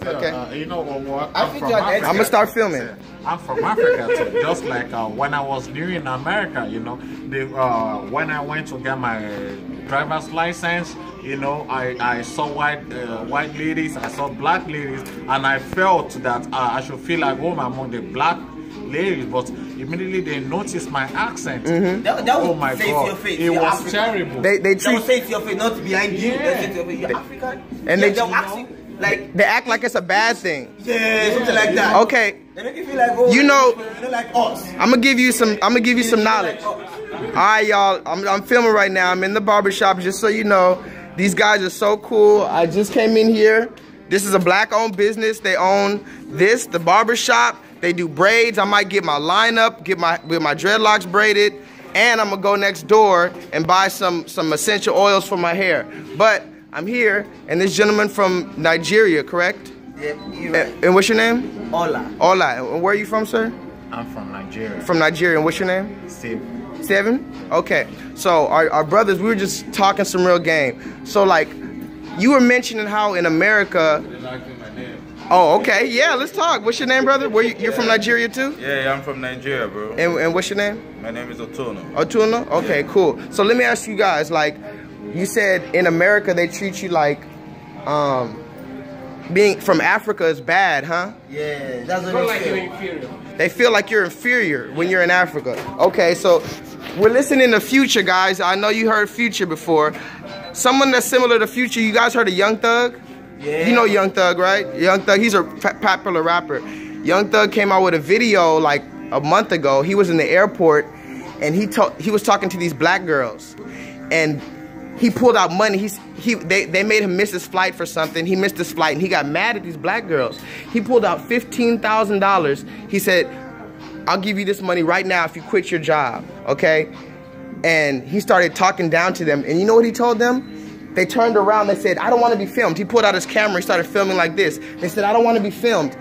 Okay. You know what? I'm gonna start filming. I'm from Africa too. Just like when I was new in America, you know, when I went to get my driver's license, you know, I saw white ladies, I saw black ladies, and I felt that I should feel like home among the black ladies, but immediately they noticed my accent. That oh would my say God, to your face, it you're was African. terrible. They They treat will say to your face, not behind you. Yeah. They say to your face, you're African. and they'll ask you, like, they act like it's a bad thing. yeah, something like that. Okay. They make you feel like, oh, You know, like us. I'm gonna give you some knowledge. All right, y'all. I'm filming right now. I'm in the barbershop, just so you know. These guys are so cool. I just came in here. This is a black-owned business. They own this, the barbershop. They do braids. I might get my lineup, get my dreadlocks braided, and I'm gonna go next door and buy some essential oils for my hair. But I'm here, and this gentleman from Nigeria, correct? Yep, you're right. And what's your name? Ola. Ola. And where are you from, sir? I'm from Nigeria. From Nigeria. And what's your name? Steve. 7? Okay. So our brothers, we were just talking some real game. So like, you were mentioning how in America. Oh, okay. Yeah, let's talk. What's your name, brother? You're from Nigeria too? Yeah, I'm from Nigeria, bro. And what's your name? My name is Otono. Otuno? Okay, cool. So let me ask you guys, like, you said in America they treat you like being from Africa is bad, huh? Yeah, that's what they feel. They feel like you're inferior when you're in Africa. Okay, so we're listening to Future, guys. I know you heard Future before. Someone that's similar to Future, you guys heard of Young Thug? Yeah. You know Young Thug, right? Young Thug, he's a popular rapper. Young Thug came out with a video like a month ago. He was in the airport and he was talking to these black girls, and he pulled out money. They made him miss his flight for something. He missed his flight and he got mad at these black girls. He pulled out $15,000. He said, I'll give you this money right now if you quit your job, okay? And he started talking down to them. And you know what he told them? They turned around, they said, I don't want to be filmed. He pulled out his camera, he started filming like this. They said, I don't want to be filmed.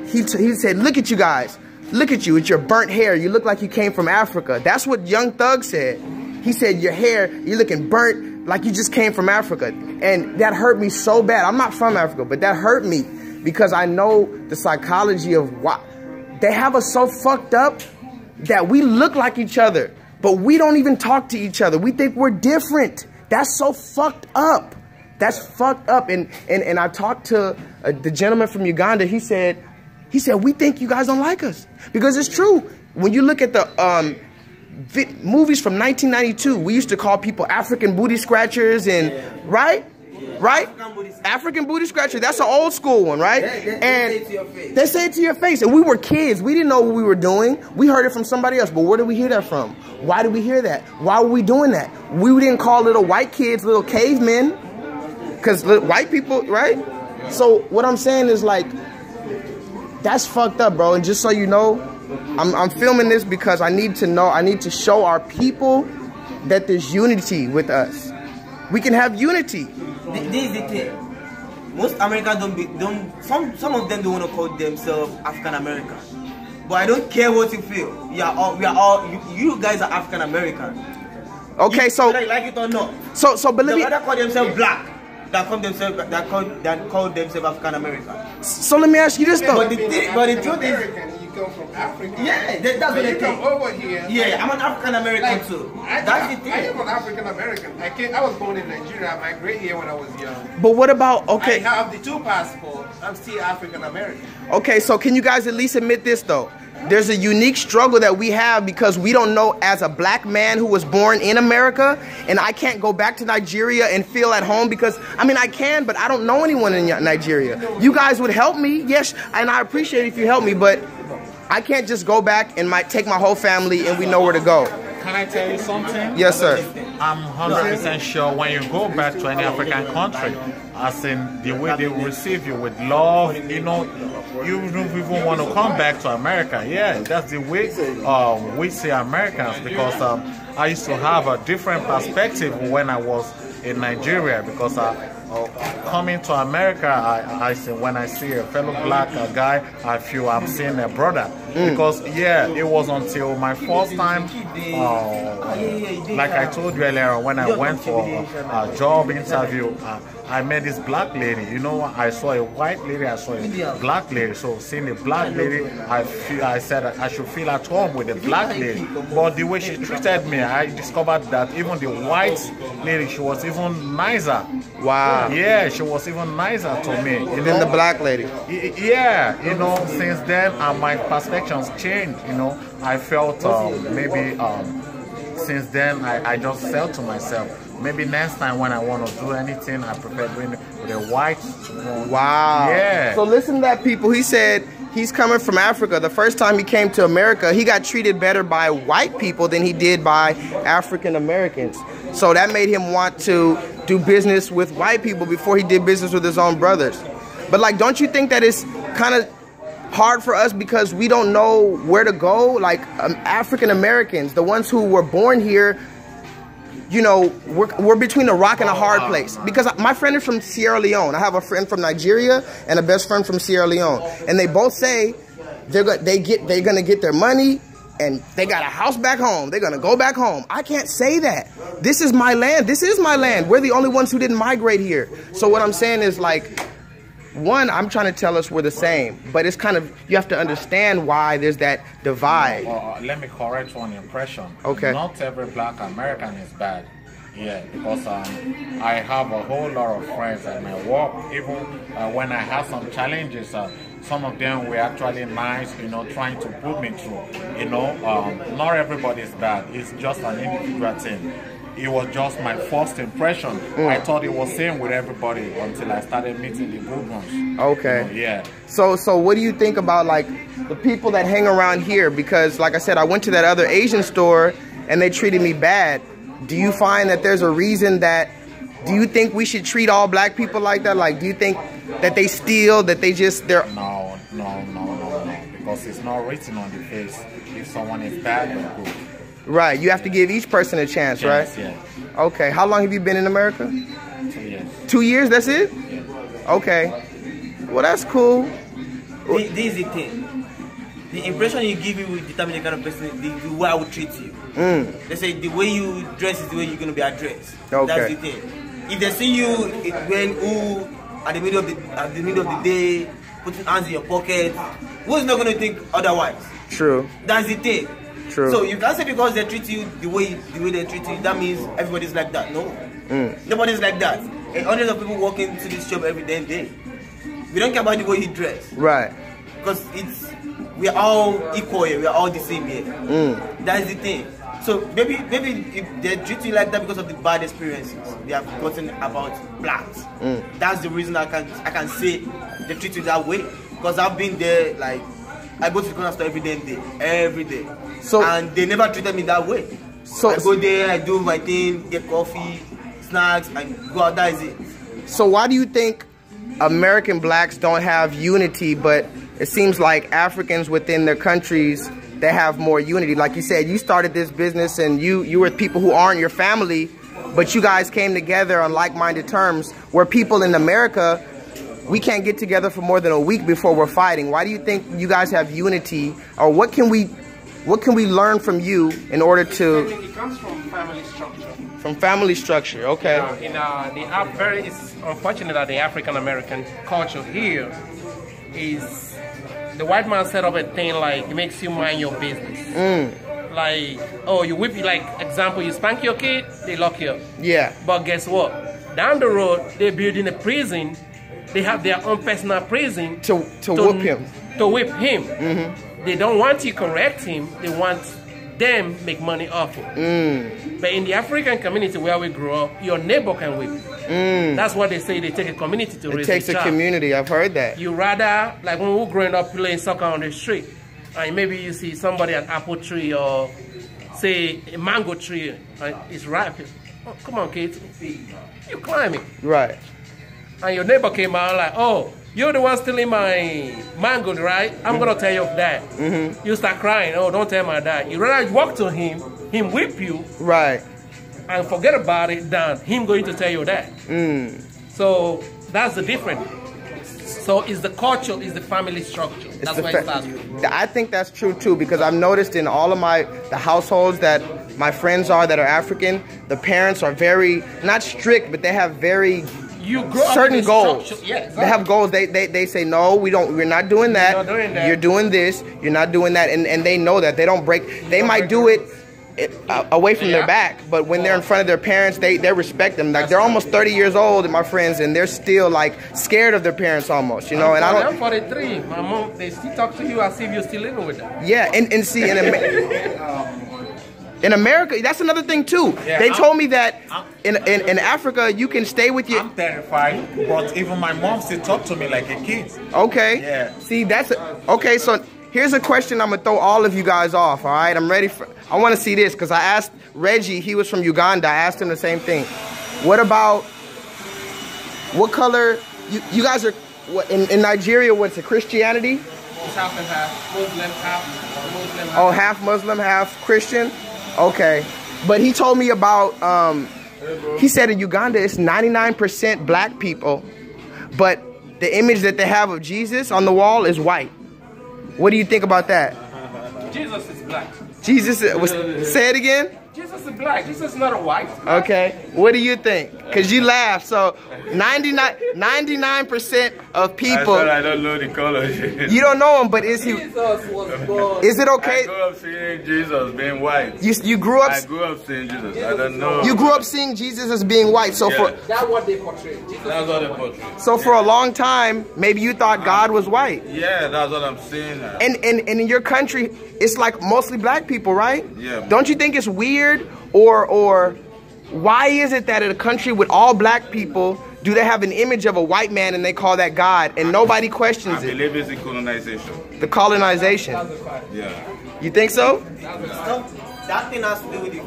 He said, look at you guys. Look at you, it's your burnt hair. You look like you came from Africa. That's what Young Thug said. He said, your hair, you're looking burnt like you just came from Africa. And that hurt me so bad. I'm not from Africa, but that hurt me because I know the psychology of why. They have us so fucked up that we look like each other, but we don't even talk to each other. We think we're different. That's so fucked up. That's fucked up. And I talked to the gentleman from Uganda. He said, we think you guys don't like us. Because it's true. When you look at the movies from 1992, we used to call people African booty scratchers and, right? Right? African booty scratcher. That's an old school one, right? And they say it to your face. And we were kids. We didn't know what we were doing. We heard it from somebody else. But where did we hear that from? Why did we hear that? Why were we doing that? We didn't call little white kids little cavemen. Because white people, right? So what I'm saying is like, that's fucked up, bro. And just so you know, I'm filming this because I need to show our people that there's unity with us. We can have unity. This is the thing. Most Americans some of them don't want to call themselves African American. But I don't care what you feel. We are all you guys are African American. Okay, so like it or not. So but let me rather call themselves black that call themselves African American. So let me ask you this though. But the truth is, you come from Africa. Yeah, that's what they think. Over here. Yeah, I'm an African American too. That's the thing. I am an African American. I was born in Nigeria. I migrated here when I was young. But what about I have the 2 passports. I'm still African American. Okay, so can you guys at least admit this though? There's a unique struggle that we have because we don't know, as a black man who was born in America, and I can't go back to Nigeria and feel at home because, I mean, I can, but I don't know anyone in Nigeria. You guys would help me, yes, and I appreciate it if you help me, but I can't just go back and take my whole family and we know where to go. Can I tell you something? Yes, sir. I'm 100% sure when you go back to any African country, as in the way they will receive you with love, you know, you don't even want to come back to America. Yeah, that's the way we see Americans, because I used to have a different perspective when I was in Nigeria, because coming to America, when I see a fellow black guy, I feel I'm seeing a brother. Because yeah, it was until my first time, like I told you earlier, when I went for a job interview, I met this black lady. You know, I saw a white lady, I saw a black lady. So seeing a black lady, I said I should feel at home with the black lady. But the way she treated me, I discovered that even the white lady, she was even nicer. Wow. Yeah, she was even nicer to me. Than the black lady. Yeah, you know, since then my perspectives changed. You know, I felt maybe since then I just said to myself, maybe next time when I want to do anything, I prefer doing it with a white one. Wow. Yeah. So listen to that, people. He said he's coming from Africa. The first time he came to America, he got treated better by white people than he did by African Americans. So that made him want to do business with white people before he did business with his own brothers. But like, don't you think that it's kind of hard for us because we don't know where to go? Like African Americans, the ones who were born here, you know, we're between a rock and a hard place. Because my friend is from Sierra Leone. I have a friend from Nigeria and a best friend from Sierra Leone, and they both say they're gonna get their money and they got a house back home. They're gonna go back home. I can't say that. This is my land. This is my land. We're the only ones who didn't migrate here. So what I'm saying is, like, one, I'm trying to tell us we're the same, but it's kind of, you have to understand why there's that divide. Let me correct one impression. Okay. Not every black American is bad. Yeah, because I have a whole lot of friends at my work. Even when I have some challenges, some of them were actually nice, you know, trying to put me through. You know, not everybody is bad. It's just an individual thing. It was just my first impression. I thought it was same with everybody until I started meeting the good ones. Okay. You know, yeah. So what do you think about, like, the people that hang around here? Because, like I said, I went to that other Asian store and they treated me bad. Do you find that there's a reason that, do you think we should treat all black people like that? Like, do you think that they steal, that they just, they're... No. Because it's not written on the face if someone is bad or good. Right, you have to give each person a chance, right? Yeah. Okay, how long have you been in America? 2 years. 2 years, that's it? Yeah. Okay. Well, that's cool. This is the thing. The impression you give me will determine the kind of person, the way I will treat you. They say the way you dress is the way you're going to be addressed. Okay. That's the thing. If they see you at the middle of the day, putting hands in your pocket, who's not going to think otherwise? True. That's the thing. True. So you can't say because they treat you the way they treat you, that means everybody's like that. No. Nobody's like that. And hundreds of people walk into this shop every damn day. We don't care about the way you dress. Right. Because we are all equal here, we are all the same here. That's the thing. So maybe if they treat you like that because of the bad experiences they have gotten about blacks. That's the reason I can say they treat you that way. Because I've been there, like, I go to the corner store every day. So, and they never treated me that way. So I go there, I do my thing, get coffee, snacks, and go out. That is it. So why do you think American blacks don't have unity, but it seems like Africans within their countries, they have more unity? Like you said, you started this business and you were people who aren't your family, but you guys came together on like-minded terms, where people in America, we can't get together for more than a week before we're fighting. Why do you think you guys have unity? Or what can we learn from you in order to... It comes from family structure. From family structure, okay. It's unfortunate that the African American culture here is, the white man set up a thing like it makes you mind your business. Like, oh, you whip, like, example, you spank your kid, they lock you up. Yeah. But guess what? Down the road, they're building a prison. They have their own personal prison to whip him. To whip him. They don't want you correct him. They want them make money off it. But in the African community where we grew up, your neighbor can whip you. That's what they say. They take a community to raise a child. It takes a community. I've heard that. You rather, like when we were growing up playing soccer on the street, and maybe you see somebody an apple tree or say a mango tree, and it's ripe. Oh, come on, kids. You climb it. Right. And your neighbor came out like, oh, you're the one stealing my mango, right? I'm going to tell your dad. You start crying, oh, don't tell my dad. You rather walk to him whip you. Right. And forget about it than him going to tell your dad. So that's the difference. So it's the culture, is the family structure. That's where it starts from. I think that's true too, because I've noticed in all of the households that my friends are that are African, the parents are very, not strict, but they have very certain goals. Yeah, exactly. They have goals. They say, no, we're not doing that. You're not doing that. You're doing this. You're not doing that. And they know that. They don't break. They might do it away from their back, but when they're in front of their parents, they respect them. Like, they're almost 30 years old, my friends, and they're still like scared of their parents almost, you know. And I'm 43. My mom, they still talk to you as if you're still living with them. Yeah, and see, in America, that's another thing too. Yeah, they told me that in Africa, you can stay with your... I'm terrified, but even my mom still talk to me like a kid. Okay. Yeah. See, okay, so here's a question I'm going to throw all of you guys off, all right? I'm ready for... I want to see this, because I asked Reggie, he was from Uganda, I asked him the same thing. What about... What color... You guys are... What, in Nigeria, what's it, Christianity? It's half and half. Muslim, half Muslim, half... Oh, half Muslim, half Christian? Okay. But he told me about... he said in Uganda, it's 99% black people, but the image that they have of Jesus on the wall is white. What do you think about that? Jesus is black. Jesus say it again? Jesus is black. Jesus is not a white. Okay. What do you think? Because you laugh. So 99% of people... I don't know the color. You don't know him, but is he... Jesus was born. Is it okay? I grew up seeing Jesus being white. You grew up... I grew up seeing Jesus. I don't know. You grew up seeing Jesus as being white. So for... That's what they portray. That's what they portray. So for a long time, maybe you thought God was white. Yeah, that's what I'm seeing now. And in your country, it's like mostly black people, right? Yeah. Don't you think it's weird? Or why is it that in a country with all black people, do they have an image of a white man and they call that God and nobody questions it? I believe it's the colonization. The colonization. Yeah. You think so? That thing has to do with the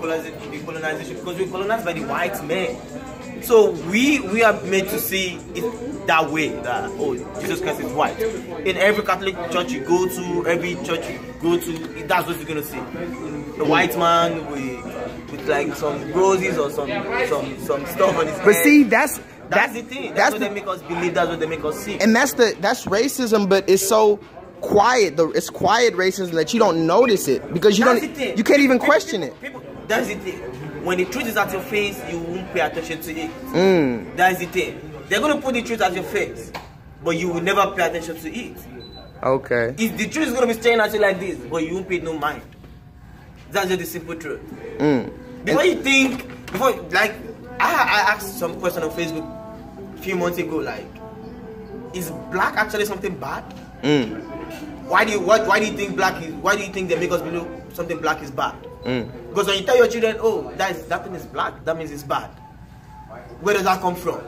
colonization, because we're colonized by the white men. So we are made to see it that way, that, oh, Jesus Christ is white. In every Catholic church you go to, every church you go to, that's what you're going to see. The white man with like some roses or some stuff on his head. But see, that's the thing. That's what they make us believe, that's what they make us see. And that's racism, but it's so quiet. It's quiet racism that you don't notice it, because you can't even question it. That's the thing. When the truth is at your face, you won't pay attention to it. That's the thing. They're going to put the truth at your face, but you will never pay attention to it. Okay. If the truth is going to be staring at you like this, but you won't pay no mind. That's just the simple truth. Like, I asked some question on Facebook a few months ago, like, is black actually something bad? Why do you think they make us believe something black is bad? Because when you tell your children, oh, that thing is black, that means it's bad. Where does that come from?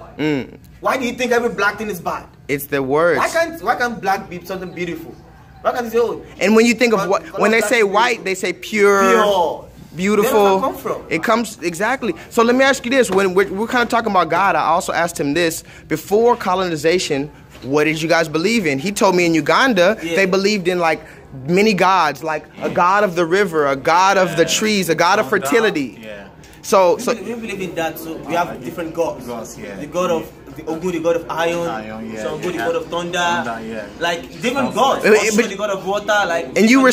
Why do you think every black thing is bad? It's the words. Why can't black be something beautiful? Why can't they say, oh? And when you think of when they say white, they say pure, beautiful. Where does that come from? It comes, exactly. So let me ask you this. When we're kind of talking about God, I also asked him this. Before colonization, what did you guys believe in? He told me in Uganda, they believed in like many gods, like a god of the river, a god of the trees, a god of fertility. So we believe in that. So we have different gods. The god of the Ogun, the god of iron, the god of thunder, like different gods. But the god of water, like. And you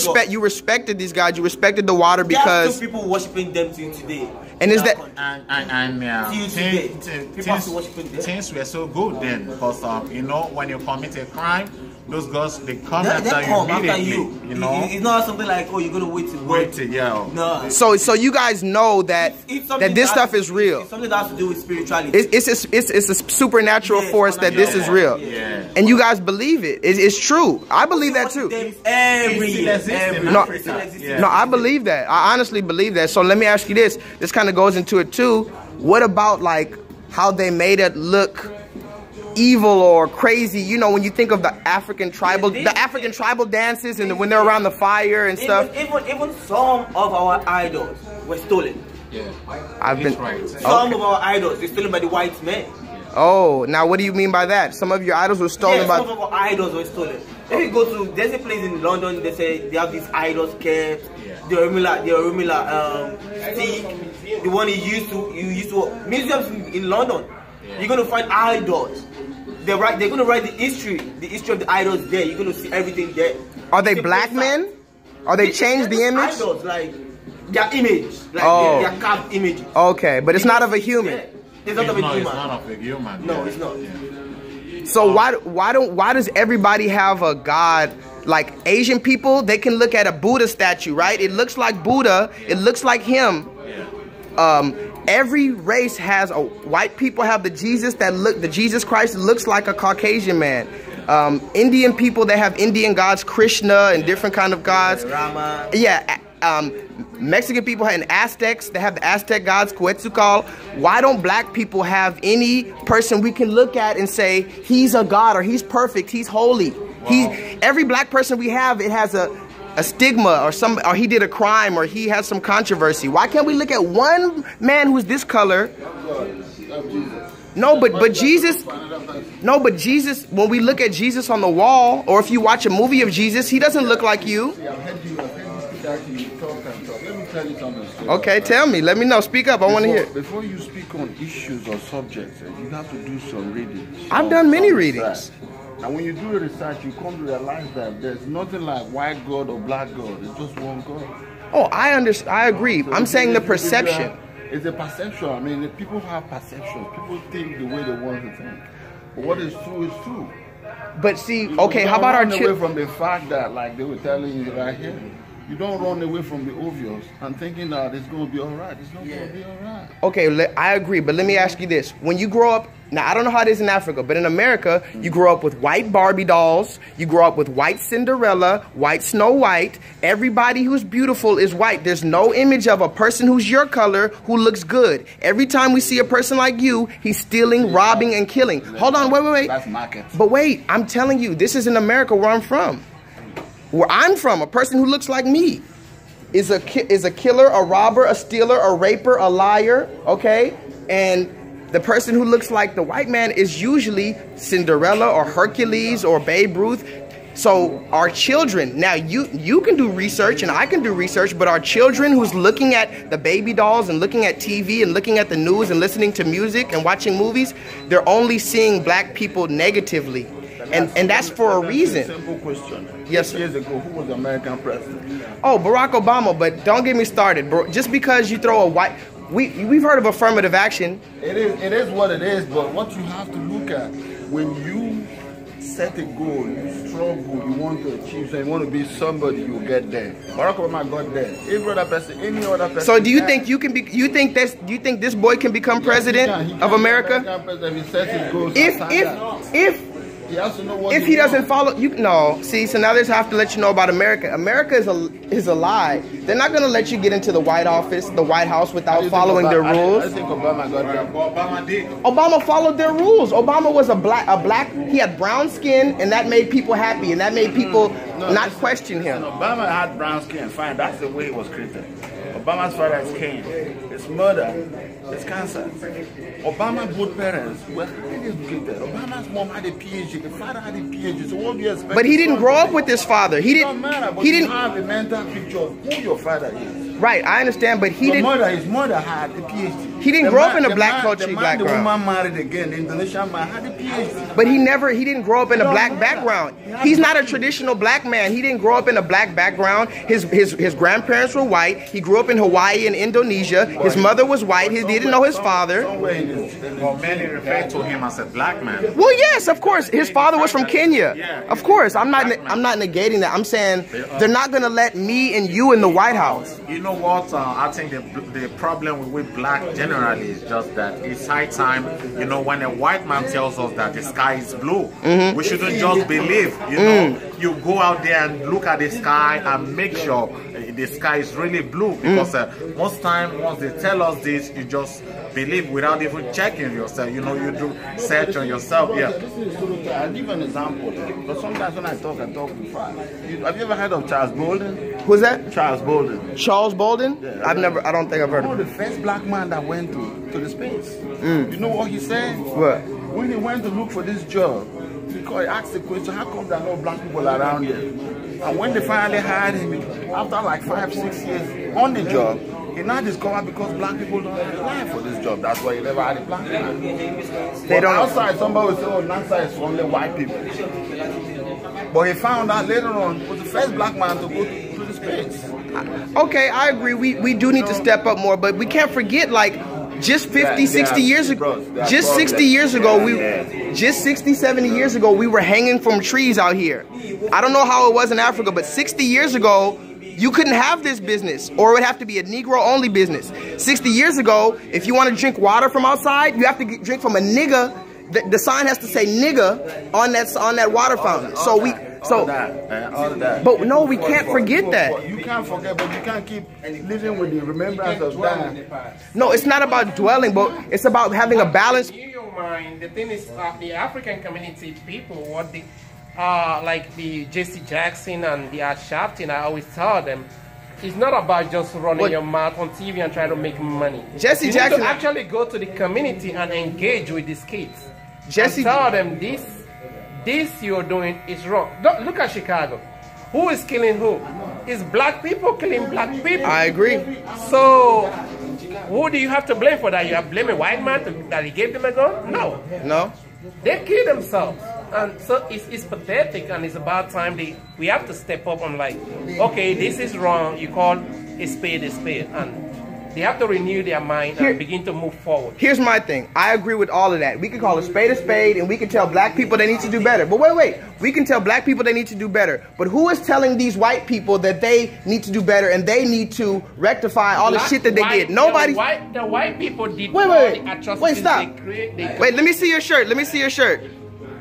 respected these gods. You respected the water because there are people worshiping them till today. And is that things were so good then, because you know, when you commit a crime, those gods, they come after you immediately. You know, it's not something like, oh, you're gonna wait till no. So you guys know that this stuff is real. It's something that has to do with spirituality. It's a supernatural force that this is real, and you guys believe it. It's true. I believe that too. No, I believe that. I honestly believe that. So let me ask you this. This kind of goes into it too. What about like how they made it look evil or crazy? You know, when you think of the African tribal dances and when they're around the fire and stuff. Even some of our idols were stolen. Some of our idols were stolen by the white men. Oh, now what do you mean by that? Some of your idols were stolen by... some of our idols were stolen. If you go to, there's a place in London, they say they have these idols kept. The Orumila stick, the one you used to museums in London. You're gonna find idols They're going to write the history of the idols there. You're going to see everything there. Are they black men? Or they changed the image? Idols, like their image, like their carved images. Okay, but it's not of a human. Yeah. It's not of a human. It's not of a human. No, it's not. So why does everybody have a god? Like Asian people, they can look at a Buddha statue, right? It looks like Buddha. It looks like him. Every race has white people have the Jesus Christ looks like a Caucasian man. Indian people, they have Indian gods, Krishna and different kind of gods. Rama. Yeah. Mexican people and Aztecs, they have the Aztec gods, Quetzalcoatl. Why don't black people have any person we can look at and say, he's a god, or he's perfect, he's holy? Wow. Every black person we have, it has a stigma, or he did a crime, or he has some controversy. Why can't we look at one man who's this color? No, but Jesus, when we look at Jesus on the wall, or if you watch a movie of Jesus, he doesn't look like you. Let me tell you something. Okay, tell me. Let me know. Speak up. I want to hear. Before you speak on issues or subjects, you have to do some reading. I've done many readings. And when you do a research, you come to realize that there's nothing like white God or black God. It's just one God. Oh, I understand. I agree. So I'm saying the perception. It's a perception. I mean, people have perceptions. People think the way they want to think. But what is true is true. But see, okay, how about our children? Away from the fact that, like they were telling you right here, you don't run away from the obvious and thinking that it's going to be all right. It's not going to be all right. Okay, I agree, but let me ask you this. When you grow up, now I don't know how it is in Africa, but in America, you grow up with white Barbie dolls, you grow up with white Cinderella, white Snow White. Everybody who's beautiful is white. There's no image of a person who's your color who looks good. Every time we see a person like you, he's stealing, robbing, and killing. Hold on, wait. That's market. But wait, I'm telling you, this is in America where I'm from. Where I'm from, a person who looks like me is a killer, a robber, a stealer, a raper, a liar, okay? And the person who looks like the white man is usually Cinderella or Hercules or Babe Ruth. So our children, now you can do research and I can do research, but our children who's looking at the baby dolls and looking at TV and looking at the news and listening to music and watching movies, they're only seeing black people negatively. And that's for a reason. Simple question. Yes, sir. 6 years ago, who was the American president? Oh, Barack Obama, but don't get me started, bro. Just because you throw a white... We've heard of affirmative action. It is what it is, but what you have to look at, when you set a goal, you struggle, you want to achieve, so you want to be somebody, you get there. Barack Obama got there. Every other person, any other person. So do you think you can be? Do you think this boy can become president of America? He has to know what if he doesn't follow, see, so now they have to let you know about America. America is a lie. They're not going to let you get into the White Office, the White House, without following their rules. I think Obama got there. Obama did. Obama followed their rules. Obama was a black. He had brown skin, and that made people happy, and that made people not question him. Obama had brown skin. Fine, that's the way it was created. Obama's father is Cain. It's murder. It's cancer. Obama, both parents were highly educated. Obama's mom had a PhD. The father had a PhD. So what do you expect? But he didn't grow up with his father. He didn't. Matter, but he didn't have a mental picture of who your father is. Right, I understand, but he didn't. His mother had a PhD. He didn't grow up in a black culture, black The background. woman married again. The Indonesian man had a PhD. But he didn't grow up in a black background. He's not a traditional black man. He didn't grow up in a black background. His grandparents were white. He grew up in Hawaii and Indonesia. His mother was white. He didn't know his father. Well, many refer to him as a black man. Well, yes, of course. His father was from Kenya. Of course, I'm not negating that. I'm saying they're not going to let me and you in the White House. You know what? I think the problem with black generally is just that it's high time, when a white man tells us that the sky is blue, we shouldn't just believe, you go out there and look at the sky and make sure the sky is really blue, because most time once they tell us this, you just believe without even checking yourself. You do search on yourself. Yeah. I'll give an example. But sometimes when I talk too fast. Have you ever heard of Charles Bolden? Who's that? Charles Bolden. Charles Bolden? Yeah, I don't think I've heard of him. The first black man that went to the space. You know what he said? What? When he went to look for this job, he asked the question, how come there are no black people around here? And when they finally hired him, after like 5-6 years on the job, He now discovered because black people don't have the life for this job. That's why he never had a black man. They don't. Outside, somebody will say, oh, NASA is for only white people. But he found out later on, he was the first black man to go to the space. Okay, I agree. We do need to step up more, but we can't forget, like, just 50, 60 years ago, just 60 years ago, just 60, 70 years ago, we were hanging from trees out here. I don't know how it was in Africa, but 60 years ago, you couldn't have this business, or it would have to be a Negro-only business. 60 years ago, if you want to drink water from outside, you have to drink from a nigga. The sign has to say nigga on that water fountain. All of that. But no, we can't forget that. You can't forget, but you can't keep living with the remembrance of that. No, it's not about dwelling, but it's about having a balance. In your mind, the thing is, the African community people, what the like the Jesse Jackson and the Art Sharpton, I always tell them, it's not about just running your mouth on TV and trying to make money. Jesse you Jackson need to actually go to the community and engage with these kids. Jesse, and tell them this you're doing is wrong. Look at Chicago. Who is killing who? It's black people killing black people. I agree. So who do you have to blame for that? You are blaming white man that he gave them a gun? No. No. They killed themselves. And so it's pathetic, and it's about time we have to step up and like, okay, this is wrong. You call a spade, and they have to renew their mind and begin to move forward. Here's my thing. I agree with all of that. We can call a spade, and we can tell black people they need to do better. But wait. We can tell black people they need to do better. But who is telling these white people that they need to do better and they need to rectify all the shit that they did? Nobody. The white people did Wait, stop. Wait, let me see your shirt. Let me see your shirt.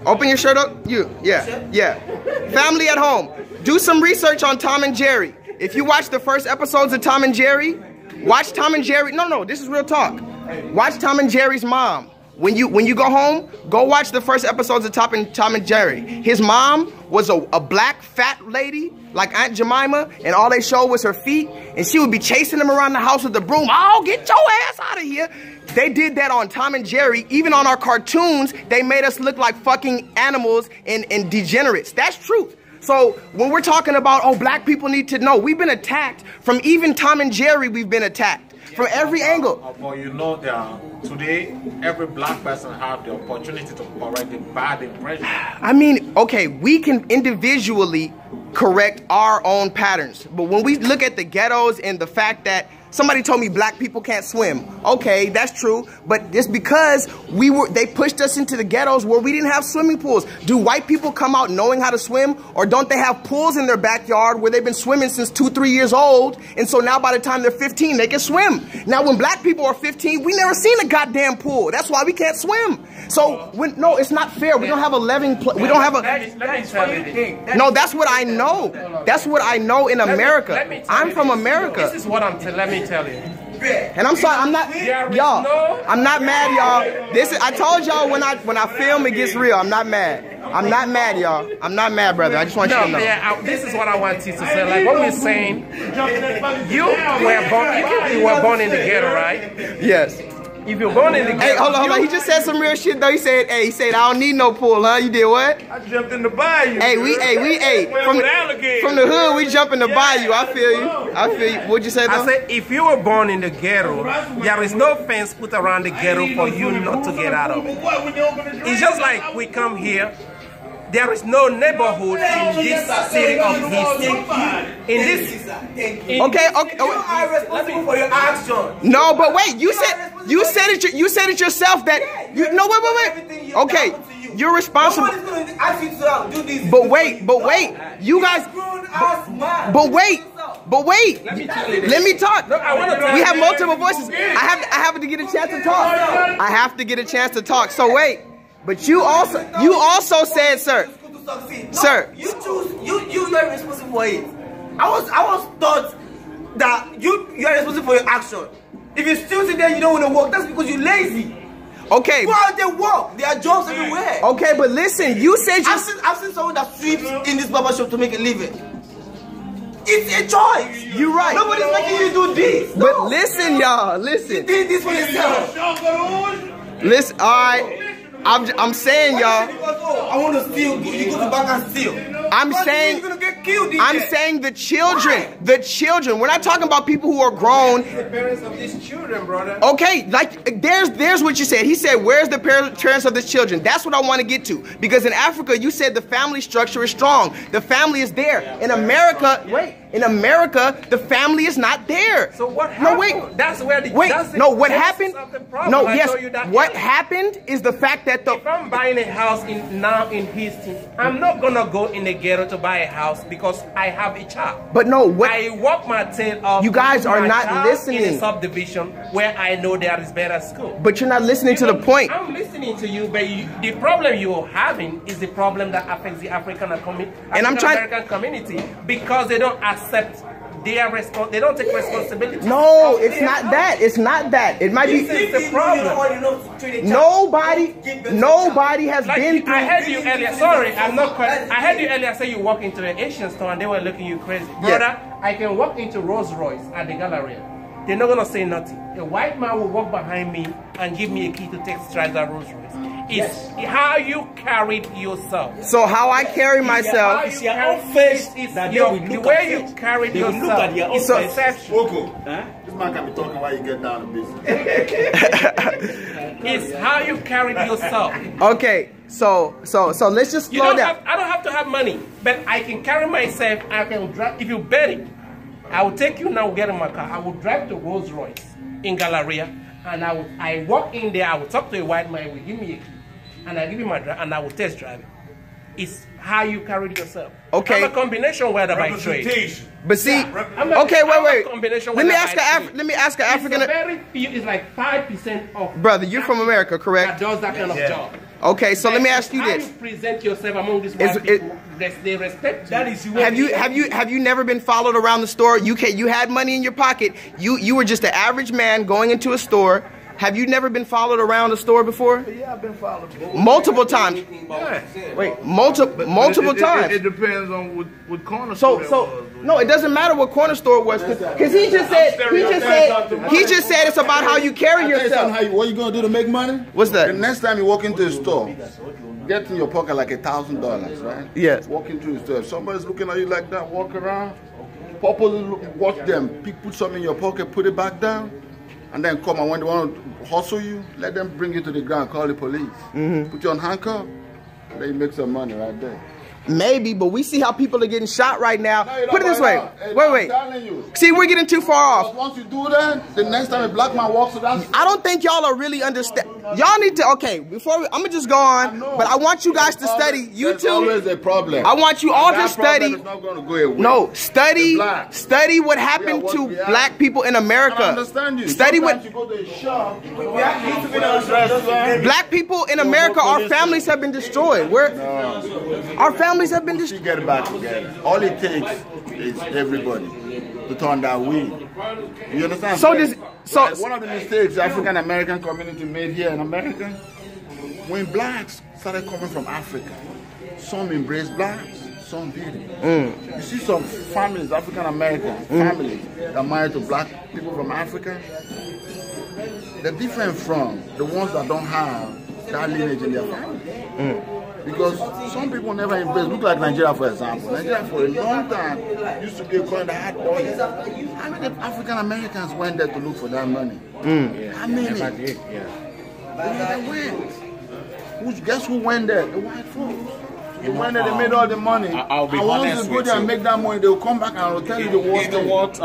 Open your shirt up. Yeah. Family at home, do some research on Tom and Jerry. If you watch the first episodes of Tom and Jerry, watch Tom and Jerry. No, this is real talk. Watch Tom and Jerry's mom. When you go home, go watch the first episodes of Tom and Jerry. His mom was a black fat lady like Aunt Jemima, and all they showed was her feet, and she would be chasing him around the house with the broom. Oh, get your ass out of here. They did that on Tom and Jerry. Even on our cartoons, they made us look like fucking animals and degenerates. That's truth. So when we're talking about, oh, black people need to know, we've been attacked from even Tom and Jerry. We've been attacked from every angle. Well, you know, today every black person have the opportunity to correct the bad impression. I mean, okay, we can individually correct our own patterns, but when we look at the ghettos and the fact that somebody told me black people can't swim. Okay, that's true, but it's because they pushed us into the ghettos where we didn't have swimming pools. Do white people come out knowing how to swim, or don't they have pools in their backyard where they've been swimming since 2-3 years old, and so now by the time they're 15 they can swim? Now when black people are 15, we never seen a goddamn pool. That's why we can't swim. So no, it's not fair. We don't have 11. We don't have a. Let me tell you. No, that's what I know. That's what I know in America. I'm from America. This is what let me tell you. And I'm sorry, I'm not, y'all. I'm not mad, y'all. I told y'all when I film, it gets real. I'm not mad. I'm not mad, y'all. I'm not mad, brother. I just want you to know. Yeah, this is what I want you to say. Like what we're saying, you were born in the ghetto, right? Yes. If you're born in the ghetto, hey, hold on. He just said some real shit though. He said, I don't need no pool, huh? You did what? I jumped in the bayou. Hey, from the hood, we jump in the bayou. I feel you. What'd you say though? I said, if you were born in the ghetto, there is no fence put around the ghetto for you not to get out of it. It's just like we come here. There is no neighborhood in this city of history. Okay. You are responsible for your action. No, but wait. You said it yourself that wait. Okay, you're responsible. Nobody's going to ask you to do this. But wait. You guys. But wait. Let me talk. We have multiple voices. I have to get a chance to talk. I have to get a chance to talk. So wait. But you also said, sir. You are responsible for it. I was taught that you are responsible for your action. If you still sit there, you don't want to work. That's because you're lazy. Okay. Go out there work. There are jobs everywhere. Okay, but listen, you said I've seen someone that sweeps in this barber shop to make a living. It's a choice. You're right. Nobody's making you do this. But listen, y'all. Listen. You did this for yourself. Listen. All right. I'm saying, y'all. I want to steal. You go to bank and steal. I'm saying. You're gonna get kill DJ. I'm saying the children. Why? The children. We're not talking about people who are grown. The parents of these children, brother. Okay, like there's what you said. He said, "Where's the parents of the children?" That's what I want to get to. Because in Africa, you said the family structure is strong. The family is there. In America, wait. In America, the family is not there. So what happened? No, wait. That's where the what happened? No, yes. What happened is the fact that if I'm buying a house now in Houston, I'm not gonna go in the ghetto to buy a house because I have a child. But no, what I walk my tail off. You guys are not listening. In a subdivision where I know there is better school. But you're not listening to the point. I'm listening to you, but the problem you're having is the problem that affects the African American community because they don't accept their they don't take responsibility. No, it's not that. It's not that. It might be the problem. Nobody has been through. I heard you earlier. Sorry, I'm not quite. I heard you earlier say you walk into an Asian store and they were looking you crazy. Brother, I can walk into Rolls Royce at the Galleria. They're not gonna say nothing. A white man will walk behind me and give me a key to test drive that Rolls Royce. It's how you carried yourself. So how I carry myself is your own face. The way you carried yourself. It's perception. This man can be talking while you get down to business. It's how you carried yourself. Okay, so let's just slow down. I don't have to have money, but I can carry myself. I can drive. If you bet it, I will take you now. Get in my car. I will drive to Rolls Royce in Galleria, and I walk in there. I will talk to a white man. He will give me a key, and I give him my drive, and I will test drive it. It's how you carried yourself. Okay. I'm a combination weather by trade. But see, okay, wait. Let me ask an African. It's very few. It's like 5% of. Brother, you're from America, correct? That does that kind of job. Okay, so let me ask you how this: you present yourself among these white people, they respect you. That is have you never been followed around the store? You had money in your pocket. You were just an average man going into a store. Have you never been followed around a store before? Yeah, I've been followed. Multiple times. Wait, multiple times. It depends on what corner store it was. No, it doesn't matter what corner store it was, because he just said it's about how you carry yourself. What you gonna do to make money? What's that? The next time you walk into a store, get in your pocket like $1,000, right? Yes. Walk into the store. If somebody's looking at you like that, walk around, purposely watch them. Put something in your pocket, put it back down. And then come, and when they want to hustle you, let them bring you to the ground, call the police. Put you on handcuff, then you make some money right there. Maybe, but we see how people are getting shot right now. No, put it this way. Wait. See, we're getting too far off. Once you do that, the next time a black man walks around, I don't think y'all are really understand. Y'all need to, okay, I'm going to just go on, but I want you guys to study. You There's too. always a problem. I want you all to study. It's not going to go away. No, study what happened to black people in America. I understand you. Study what you go to a shop. black people in America, our families have been destroyed. Our families have been destroyed. Get back together. All it takes is everybody to turn that wheel. You understand? So one of the mistakes the African American community made here in America, when blacks started coming from Africa, some embraced blacks, some didn't. You see some families, African American families that married to black people from Africa, they're different from the ones that don't have that lineage in their family. Because some people never embrace. Look like Nigeria, for example. Nigeria, for a long time, used to be a country that had oil. How many African Americans went there to look for that money? How many? They never went. Guess who went there? The white folks. They went there, they made all the money. I'll be and once honest they go there and make that money, they'll come back and will tell you the worst thing. You know what?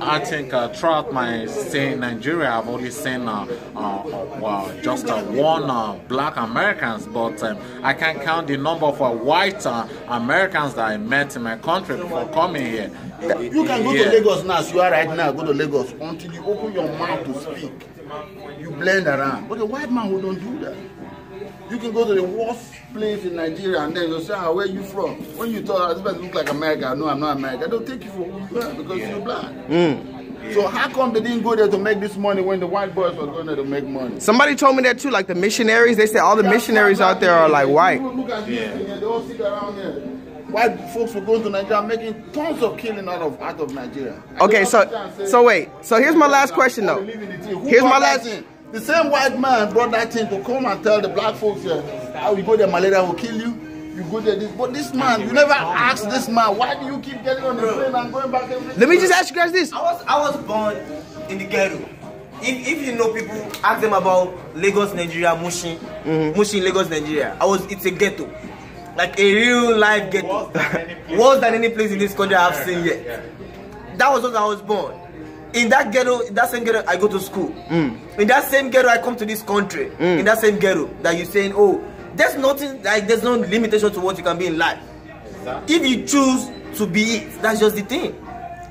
I think throughout my stay in Nigeria, I've only seen just one black Americans, but I can count the number of white Americans that I met in my country before coming here. You can go to Lagos now, as you are right now, go to Lagos. Until you open your mouth to speak, you blend around. But the white man who don't do that. You can go to the worst place in Nigeria and then you'll say, where are you from? When you talk, this person look like America. No, I'm not American. They'll take you for who you are because you're black. So how come they didn't go there to make this money when the white boys were going there to make money? Somebody told me that too, like the missionaries. They said all the missionaries out there are like white. Look at they all sit around here. White folks were going to Nigeria making tons of killing out of Nigeria. Okay, so wait. So here's my last question though. Here's my last. The same white man brought that thing to come and tell the black folks here, how we go there, malaria will kill you. you go there. But this man, you never ask this man, why do you keep getting on the plane and going back every day? Let me just ask you guys this. I was born in the ghetto. If you know people, ask them about Lagos, Nigeria, Mushin, Mushin, Lagos, Nigeria. It's a ghetto, like a real life ghetto, worse than any place in this country I've seen yet. That was what I was born. In that ghetto, in that same ghetto, I go to school. In that same ghetto, I come to this country. In that same ghetto, that you're saying, oh, there's nothing, like there's no limitation to what you can be in life. If you choose to be it, that's just the thing.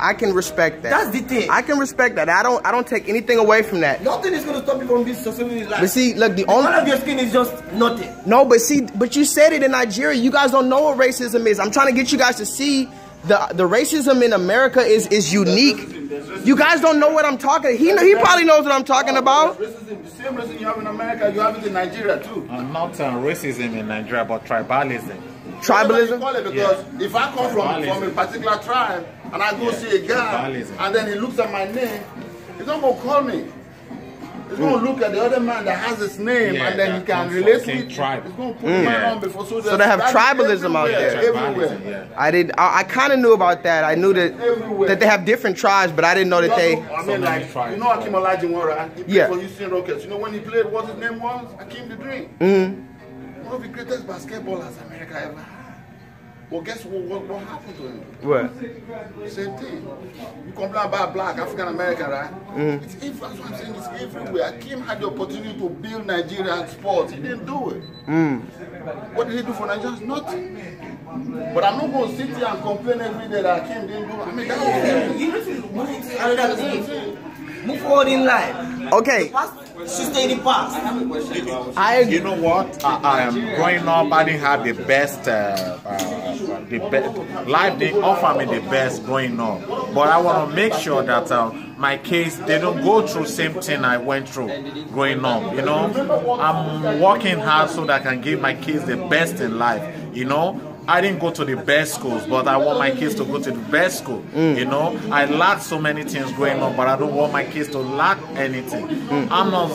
I can respect that. That's the thing. I can respect that. I don't take anything away from that. Nothing is going to stop you from being successful in life. But see, look, the color of your skin is just nothing. No, but you said it in Nigeria. You guys don't know what racism is. I'm trying to get you guys to see the racism in America is unique. You guys don't know what I'm talking. He probably knows what I'm talking about. Racism, the same racism you have in America, you have it in Nigeria too. Not racism in Nigeria, but tribalism. Tribalism? Call it, because if I come from a particular tribe and I go see a guy and then he looks at my name, he's not going to call me. He's going to look at the other man that has his name and then he can relate to it. He's going to put mine on before. So they have tribalism out there. Everywhere. I kind of knew about that. I knew that they have different tribes, but I didn't know that they. I mean, like, you know Akim Olajuwon, he played for Houston Rockets. You know when he played, what his name was? Akim the Dream. One of the greatest basketballers America ever had. Well, guess what happened to him? What? Same thing. You complain about black, African American, right? It's that's what I'm saying, it's everywhere. Akim had the opportunity to build Nigerian sports. He didn't do it. What did he do for Nigeria? Nothing. But I'm not going to sit here and complain every day that Akim didn't do it. I mean, that's move forward in life. Okay. Should stay in the past. I agree. You know what? Growing up, I didn't have the best, life didn't offer me the best growing up. But I want to make sure that my kids, they don't go through the same thing I went through growing up. You know, I'm working hard so that I can give my kids the best in life. You know, I didn't go to the best schools, but I want my kids to go to the best school. You know, I lacked so many things growing up, but I don't want my kids to lack anything. I'm not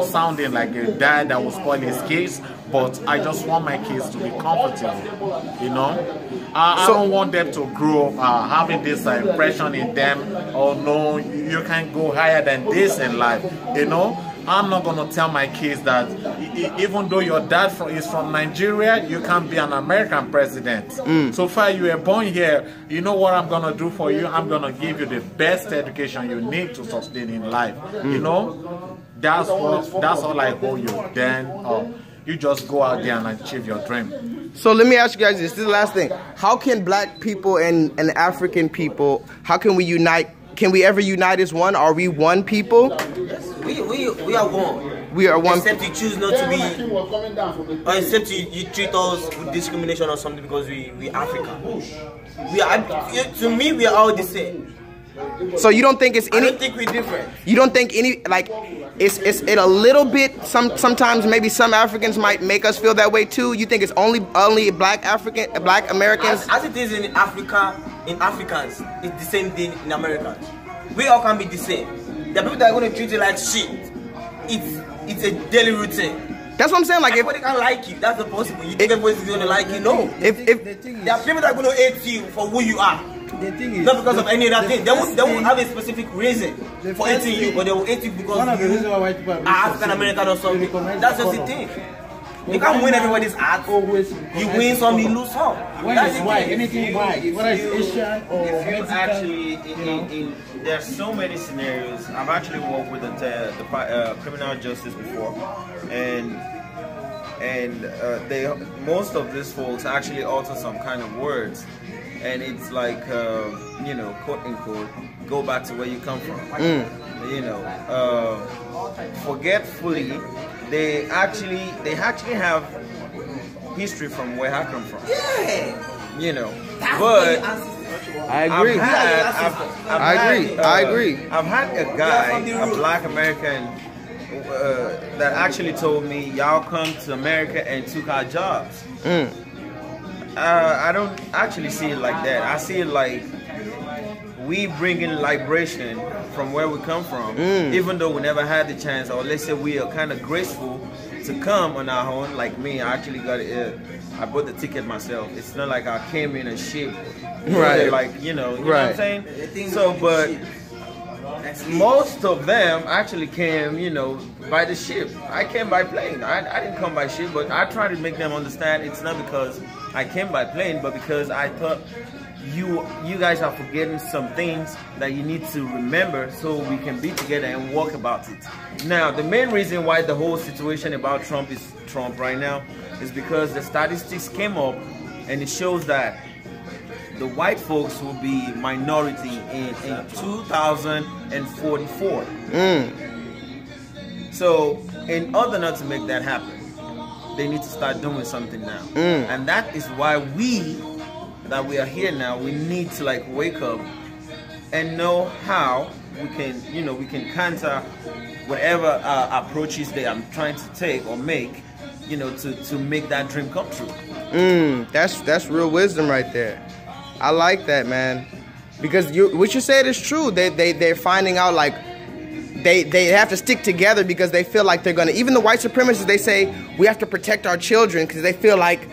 sounding like a dad that will spoil his kids, but I just want my kids to be comfortable. You know, I don't want them to grow up having this impression in them. Oh no, you can't go higher than this in life. You know. I'm not going to tell my kids that even though your dad is from Nigeria, you can't be an American president. So far you were born here, you know what I'm going to do for you? I'm going to give you the best education you need to sustain in life. You know, that's all I owe you. Then you just go out there and achieve your dream. So let me ask you guys this. This is the last thing. How can black people and African people, how can we unite? Can we ever unite as one? Are we one people? We are one. We are one. Except you choose not to be, or except you treat us with discrimination or something because we African. To me, we are all the same. So you don't think it's any? I don't think we're different. You don't think any, like, it's a little bit, sometimes maybe some Africans might make us feel that way too? You think it's only black Americans? As it is in Africa, in Africans, it's the same thing in Americans. We all can be the same. The people that are going to treat you like shit, it's a daily routine. That's what I'm saying. Like, everybody can like you. That's impossible. You think everybody's going to like you? No. If there are people that are going to hate you for who you are. The thing is, not because of any other thing. They won't have a specific reason for hating you, but they will hate you because you are African American or something. That's just the thing. You can't win everybody's heart. You win some, you lose some. That's why anything white, whether it's Asian or if you actually, there's so many scenarios. I've actually worked with the criminal justice before, and they most of these folks actually alter some kind of words, and it's like you know, quote unquote, go back to where you come from. You know, forgetfully. They actually have history from where I come from. Yeah. You know, but I agree. I agree. I've had a guy, a black American, that actually told me, y'all come to America and took our jobs. I don't actually see it like that. I see it like we bring in liberation from where we come from, even though we never had the chance, or let's say we are kind of graceful to come on our own. Like me, I actually got I bought the ticket myself. It's not like I came in a ship. Right. Like, you know what Right. I'm saying? So, but most of them actually came, you know, by the ship. I came by plane. I didn't come by ship, but I try to make them understand it's not because I came by plane, but because I thought you guys are forgetting some things that you need to remember so we can be together and walk about it. Now, the main reason why the whole situation about Trump is Trump right now is because the statistics came up and it shows that the white folks will be minority in 2044. So in order not to make that happen, they need to start doing something now. And that is why we are here now, we need to like wake up and know how we can, you know, we can counter whatever approaches they are trying to take or make, you know, to make that dream come true. That's real wisdom right there. I like that, man, because what you said is true. They're finding out like they have to stick together because they feel like they're gonna. Even the white supremacists, they say we have to protect our children because they feel like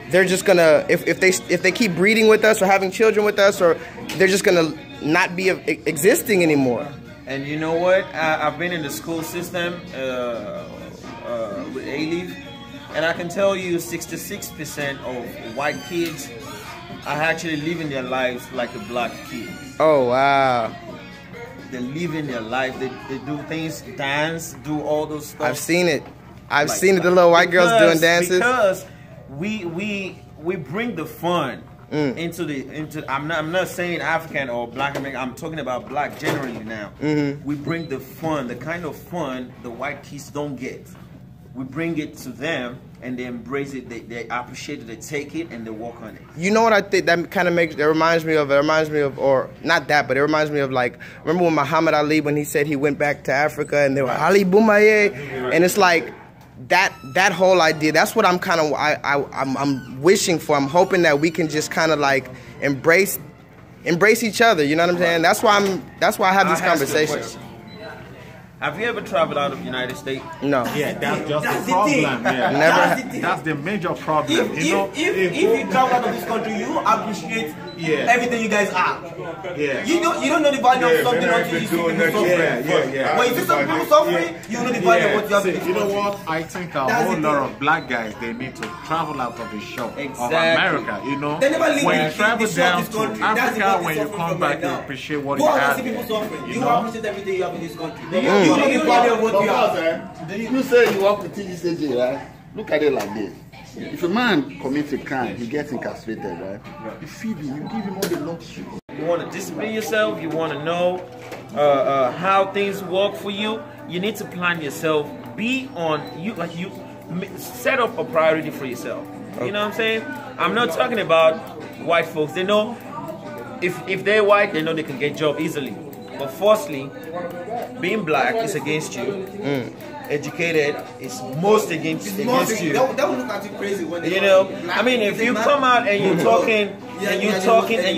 they're just gonna if they keep breeding with us or having children with us, or they're just gonna not be existing anymore. And you know what? I've been in the school system with A-Leave, and I can tell you 66% of white kids are actually living their lives like a black kid. Oh, wow. They're living their life. They do things, dance, do all those stuff. I've seen it. I've seen it, the little white girls doing dances. Because we bring the fun into I'm not saying African or black American, I'm talking about black generally now. We bring the fun, the kind of fun the white kids don't get. We bring it to them and they embrace it, they appreciate it, they take it and they work on it. You know what I think that kind of reminds me of, or not that, but it reminds me of like, remember when Muhammad Ali, when he said he went back to Africa and they were Ali Boumaye, and it's like, that whole idea, that's what I'm kind of, I'm wishing for. I'm hoping that we can just kind of like embrace each other, you know what I'm saying? That's why I have these conversations. Have you ever traveled out of the United States? No. Yeah, that's just the problem. Yeah. Never. That's the major problem. If you travel out of this country, you appreciate everything you guys are. Yeah. You don't know the value of something until you see people suffering. When you see some people suffering, you know the value of what you have in this You know country. what? I think a whole lot of black guys, they need to travel out of the shop of America. You know, They never leave when you the travel shop down this to country. That's Africa, what when they're you come suffering back, right you now. appreciate what Go you out and have. see people suffering. You know? appreciate everything you have in this country. You know the value of what you have. You say you work with TGCJ, right? Look at it like this. If a man commits a crime, he gets incarcerated, right? You feed him, you give him all the luxury. You want to discipline yourself, you want to know how things work for you, you need to plan yourself. Set up a priority for yourself. You know what I'm saying? I'm not talking about white folks. They know if they're white, they know they can get job easily. But firstly, being black is against you. Educated is most against you. That will look at you crazy when they I mean, if you come out and you're talking and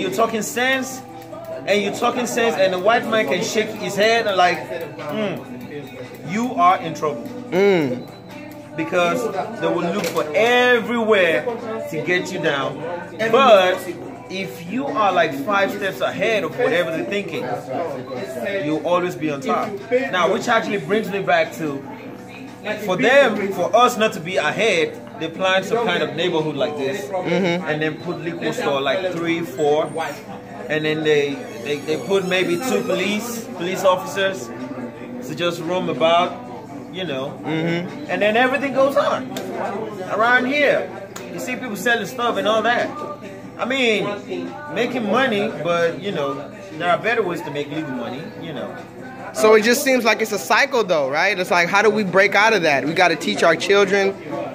you're talking sense, and the white man can shake his head and like, you are in trouble. Because they will look for everywhere to get you down. But if you are like 5 steps ahead of whatever they're thinking, you'll always be on top. Now, which actually brings me back to, for us not to be ahead, they plan some kind of neighborhood like this, and then put liquor store like 3, 4, and then they put maybe 2 police officers to just roam about, you know, and then everything goes on around here. You see people selling stuff and all that. I mean, making money, but you know, there are better ways to make legal money, you know. So it just seems like it's a cycle though, right? It's like, how do we break out of that? We got to teach our children.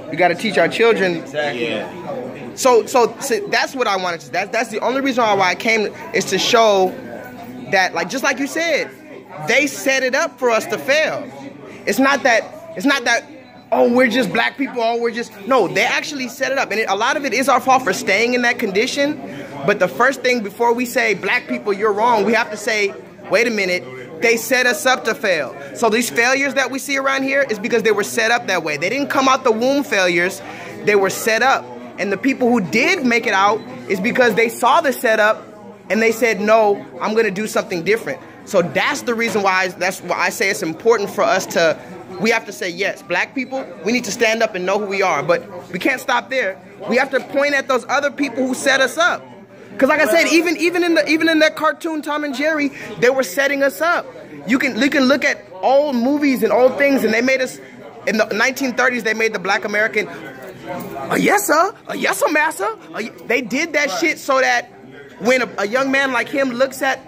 Exactly. Yeah. So that's what I wanted to, that's the only reason why I came, is to show that, like, just like you said, they set it up for us to fail. It's not that, oh, we're just black people, no, they actually set it up. And a lot of it is our fault for staying in that condition. But the first thing, before we say, black people, you're wrong, we have to say, wait a minute, they set us up to fail. So these failures that we see around here is because they were set up that way. They didn't come out the womb failures, they were set up. And the people who did make it out is because they saw the setup and they said, no, I'm gonna do something different. So that's the reason why, that's why I say it's important for us to, we have to say, yes, black people, we need to stand up and know who we are. But we can't stop there. We have to point at those other people who set us up. Because like I said, even in that cartoon Tom and Jerry, they were setting us up. You can look at old movies and old things, and they made us, in the 1930s, they made the black American, yes sir, yes sir, massa. They did that shit so that when a young man like him looks at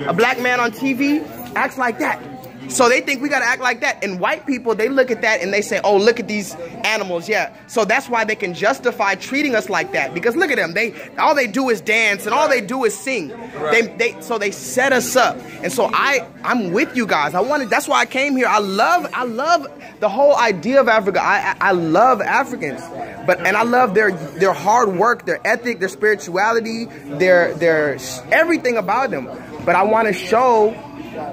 a black man on TV, acts like that. So they think we gotta act like that. And white people, they look at that and they say, oh, look at these animals, yeah. So that's why they can justify treating us like that. Because look at them, all they do is dance and all they do is sing. So they set us up. And so I'm with you guys. That's why I came here. I love the whole idea of Africa. I love Africans. And I love their hard work, their ethic, their spirituality, their everything about them. But I want to show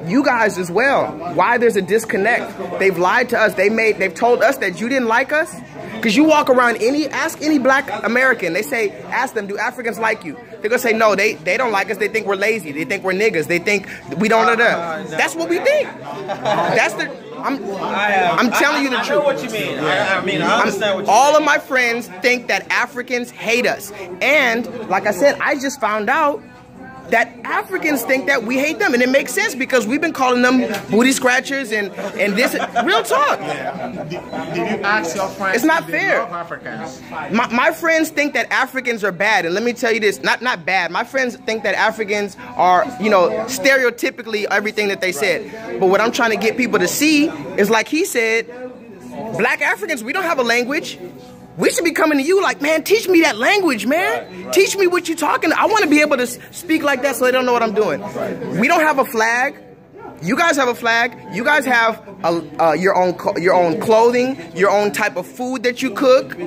you guys as well why there's a disconnect. They've lied to us. They've told us that you didn't like us. Because you walk around ask any black American, they say, ask them, do Africans like you? They're gonna say no, they don't like us. They think we're lazy. They think we're niggas. They think we don't know. That's what we think. I'm telling you the truth. I know what you mean. I understand what you mean. All of my friends think that Africans hate us. And like I said, I just found out that Africans think that we hate them, and it makes sense because we've been calling them booty scratchers and this. Real talk. Yeah. Did you ask your friends? It's not if fair. They love Africans? My friends think that Africans are bad, and let me tell you this: not bad. My friends think that Africans are, stereotypically everything that they said. But what I'm trying to get people to see is, like he said, black Africans, we don't have a language. We should be coming to you like, man, teach me that language, man. Teach me what you're talking. I want to be able to speak like that so they don't know what I'm doing. We don't have a flag. You guys have a flag. You guys have your own clothing, your own type of food that you cook,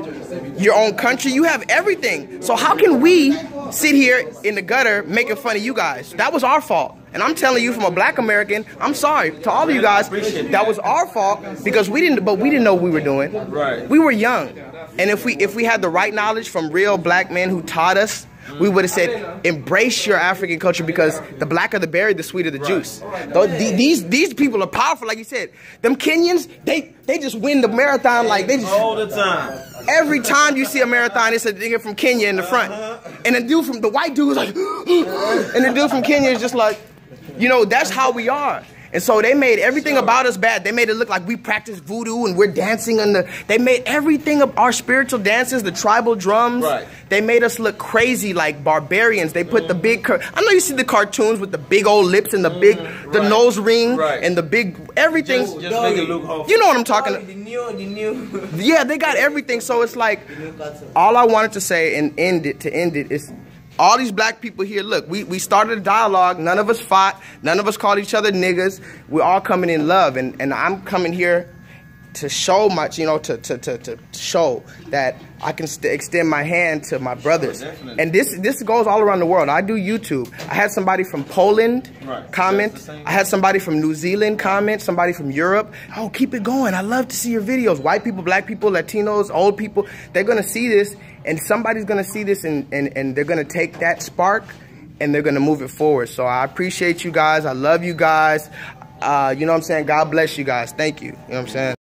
your own country. You have everything. So how can we sit here in the gutter making fun of you guys? That was our fault. And I'm telling you, from a black American, I'm sorry to all of you guys. That was our fault because we didn't know what we were doing. Right. We were young. And if we had the right knowledge from real black men who taught us, we would have said, embrace your African culture because the blacker the berry, the sweeter the juice. These people are powerful, like you said. Them Kenyans, they just win the marathon like they just all the time. Every time you see a marathon, it's a nigga from Kenya in the front, and the white dude is like, and the dude from Kenya is just like, that's how we are. And so they made everything about us bad. They made it look like we practice voodoo and we're dancing they made everything of our spiritual dances, the tribal drums. Right. They made us look crazy like barbarians. They put the big, I know you see the cartoons with the big old lips and the nose ring and the big, everything. Just make it look hopeful. You know what I'm talking about. The new. Yeah, they got everything. So it's like, all I wanted to say and end it is, all these black people here, look, we started a dialogue. None of us fought. None of us called each other niggas. We're all coming in love. And I'm coming here to show to show that I can extend my hand to my brothers. And this goes all around the world. I do YouTube. I had somebody from Poland comment. I had somebody from New Zealand comment. Somebody from Europe. Oh, keep it going. I love to see your videos. White people, black people, Latinos, old people. They're going to see this. And somebody's going to see this and they're going to take that spark and they're going to move it forward. So I appreciate you guys. I love you guys. You know what I'm saying? God bless you guys. Thank you. You know what I'm saying?